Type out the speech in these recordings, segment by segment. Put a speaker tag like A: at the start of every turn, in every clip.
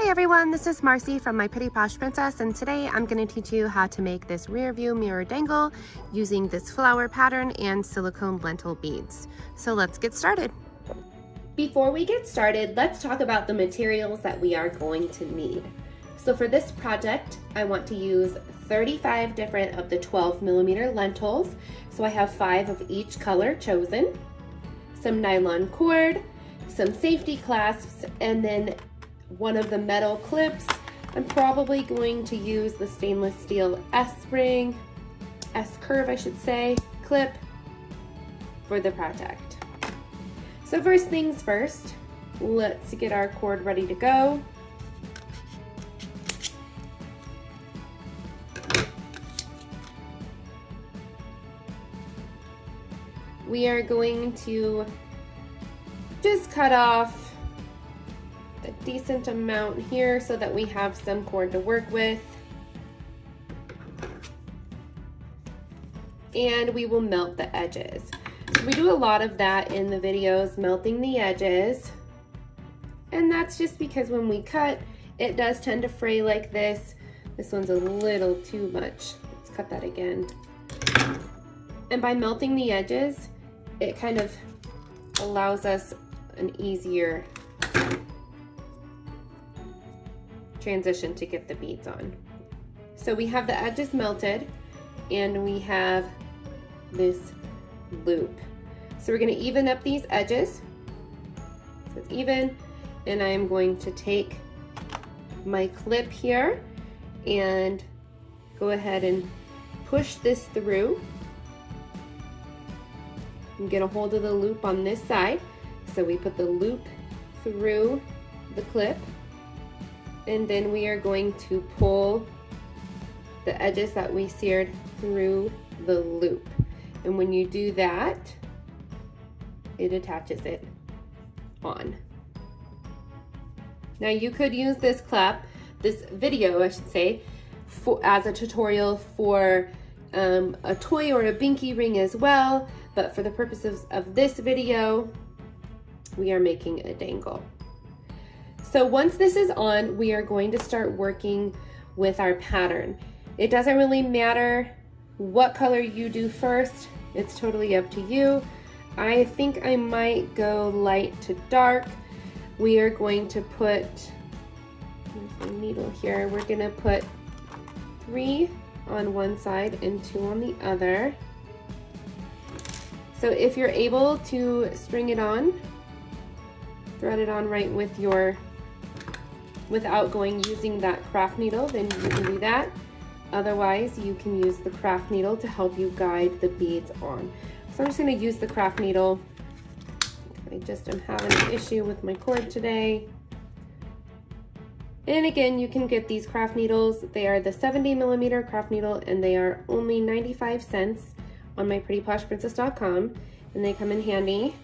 A: everyone, this is Marcy from My Pretty Posh Princess, and today I'm going to teach you how to make this rear view mirror dangle using this flower pattern and silicone lentil beads. So let's get started. Before we get started, let's talk about the materials that we are going to need. So for this project, I want to use 35 different of the 12mm lentils. So I have 5 of each color chosen, some nylon cord, some safety clasps, and then one of the metal clips. I'm probably going to use the stainless steel S-curve, I should say, clip for the project. So first things first, let's get our cord ready to go. We are going to just cut off a decent amount here so that we have some cord to work with. And we will melt the edges. So we do a lot of that in the videos, melting the edges. And that's just because when we cut, it does tend to fray like this. This one's a little too much. Let's cut that again. And by melting the edges, it kind of allows us an easier transition to get the beads on. So we have the edges melted and we have this loop. So we're going to even up these edges so it's even, and I am going to take my clip here and go ahead and push this through and get a hold of the loop on this side. So we put the loop through the clip, and then we are going to pull the edges that we seared through the loop. And when you do that, it attaches it on. Now you could use this video, I should say, as a tutorial for a toy or a binky ring as well, but for the purposes of this video, we are making a dangle. So once this is on, we are going to start working with our pattern. It doesn't really matter what color you do first. It's totally up to you. I think I might go light to dark. We are going to put, here's my needle here, we're gonna put 3 on one side and 2 on the other. So if you're able to string it on, thread it on right with your, without using that craft needle, then you can do that. Otherwise, you can use the craft needle to help you guide the beads on. So I'm just going to use the craft needle. I just am having an issue with my cord today. And again, you can get these craft needles. They are the 70mm craft needle, and they are only 95 cents on myprettyposhprincess.com, and they come in handy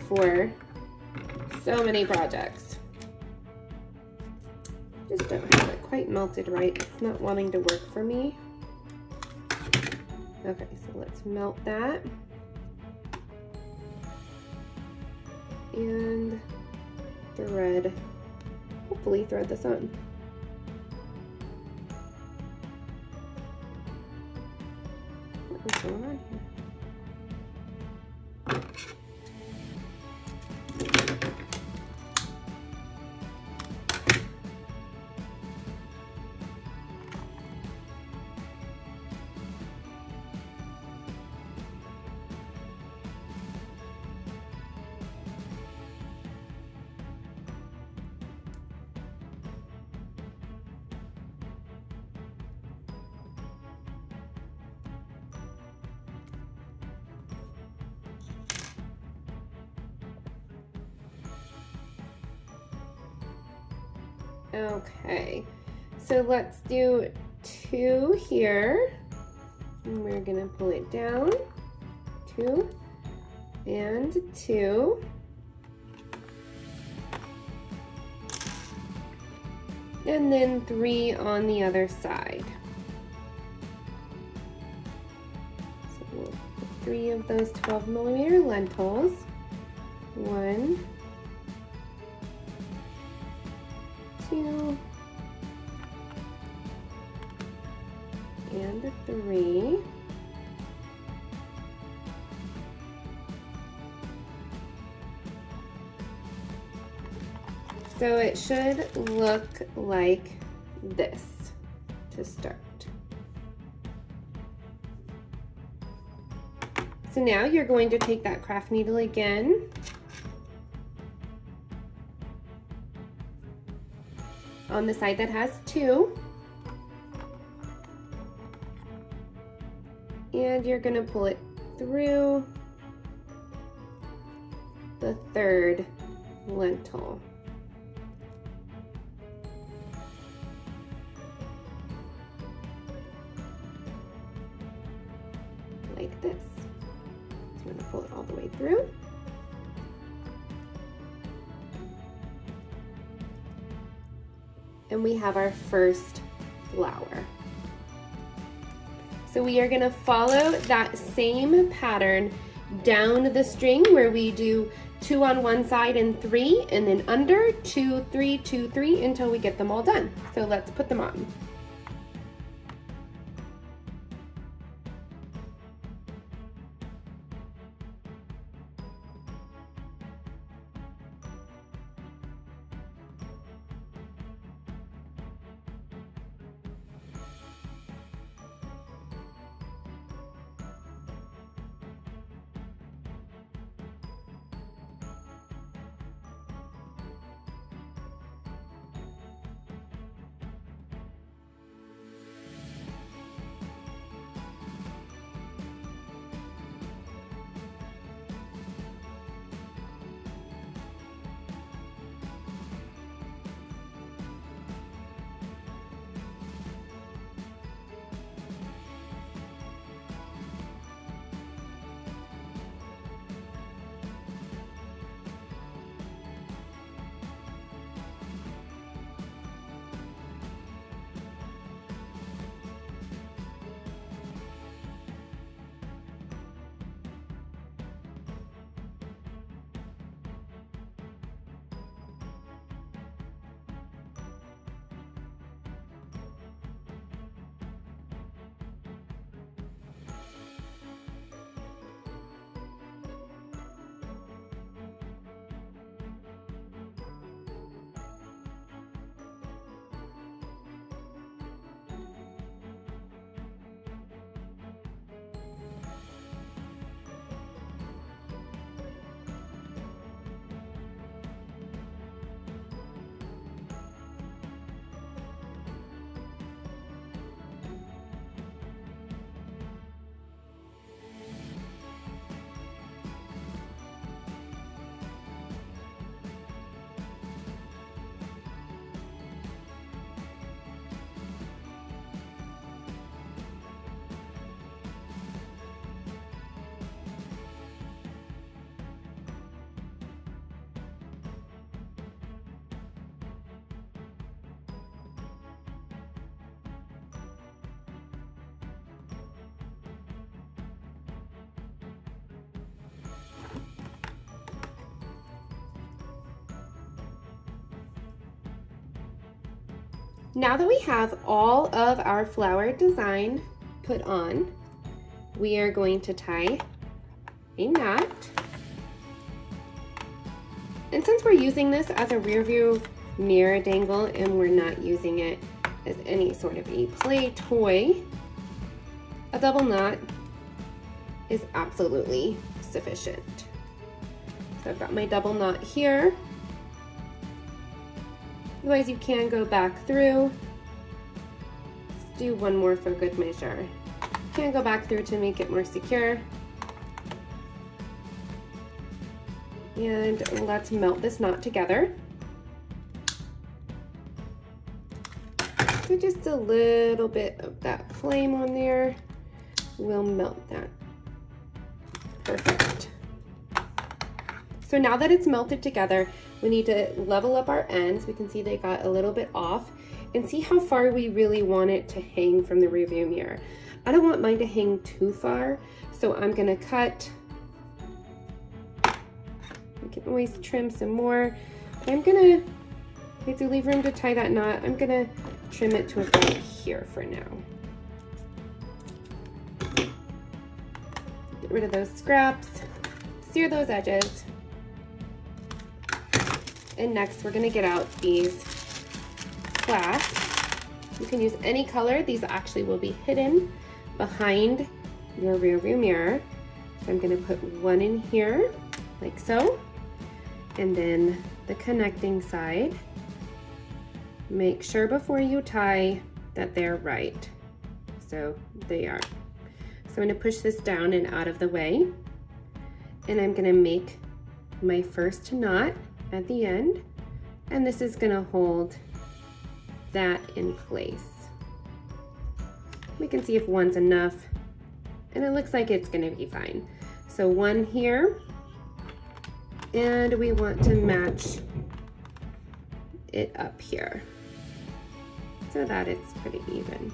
A: for so many projects. Just don't have it quite melted right. It's not wanting to work for me. Okay, so let's melt that. And thread, hopefully thread this on. What is going on here? Okay, so let's do 2 here, and we're gonna pull it down, 2 and 2, and then 3 on the other side. So we'll put 3 of those 12mm lentils, 1, 2, and 3. So it should look like this to start. So now you're going to take that craft needle again, on the side that has 2, and you're going to pull it through the 3rd lentil. Like this. So I'm going to pull it all the way through. And we have our first flower. So we are going to follow that same pattern down the string where we do 2 on one side and 3, and then under 2, 3, 2, 3 until we get them all done. So let's put them on. Now that we have all of our flower design put on, we are going to tie a knot. And since we're using this as a rear view mirror dangle and we're not using it as any sort of a play toy, a double knot is absolutely sufficient. So I've got my double knot here. Otherwise, you can go back through. Let's do one more for good measure. You can go back through to make it more secure. And let's melt this knot together. So just a little bit of that flame on there will melt that. Perfect. So now that it's melted together, we need to level up our ends. We can see they got a little bit off, and see how far we really want it to hang from the rearview mirror. I don't want mine to hang too far, so I'm gonna cut. We can always trim some more. I'm gonna, if you leave room to tie that knot, I'm gonna trim it to about here for now. rid of those scraps, sear those edges. And next we're gonna get out these clasps. You can use any color. These actually will be hidden behind your rear view mirror. So I'm gonna put one in here, like so. And then the connecting side. Make sure before you tie that they're right. So they are. So I'm gonna push this down and out of the way. And I'm gonna make my first knot at the end. And this is gonna hold that in place. We can see if one's enough. And it looks like it's gonna be fine. So one here. And we want to match it up here so that it's pretty even.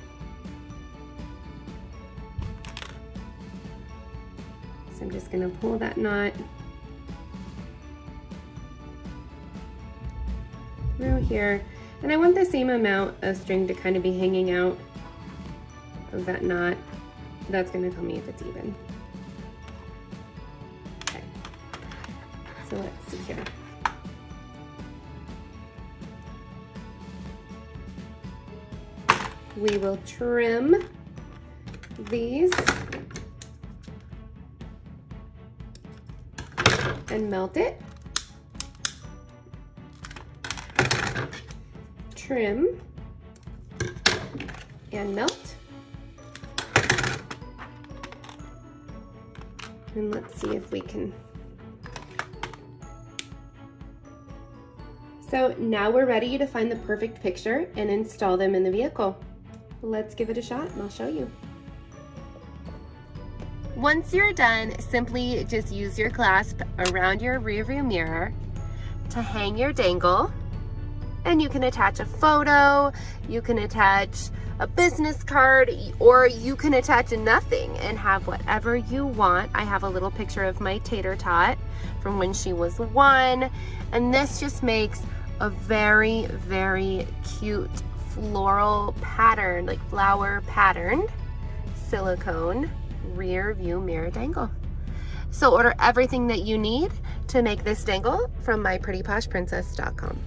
A: So I'm just gonna pull that knot through here. And I want the same amount of string to kind of be hanging out of that knot. That's gonna tell me if it's even. Okay, so let's see here. We will trim these and melt it. Trim and melt. And let's see if we can. So now we're ready to find the perfect picture and install them in the vehicle. Let's give it a shot and I'll show you. Once you're done, simply just use your clasp around your rear view mirror to hang your dangle. And you can attach a photo, you can attach a business card, or you can attach nothing and have whatever you want. I have a little picture of my tater tot from when she was 1. And this just makes a very, very cute floral pattern, like flower patterned silicone rear view mirror dangle. So order everything that you need to make this dangle from myprettyposhprincess.com.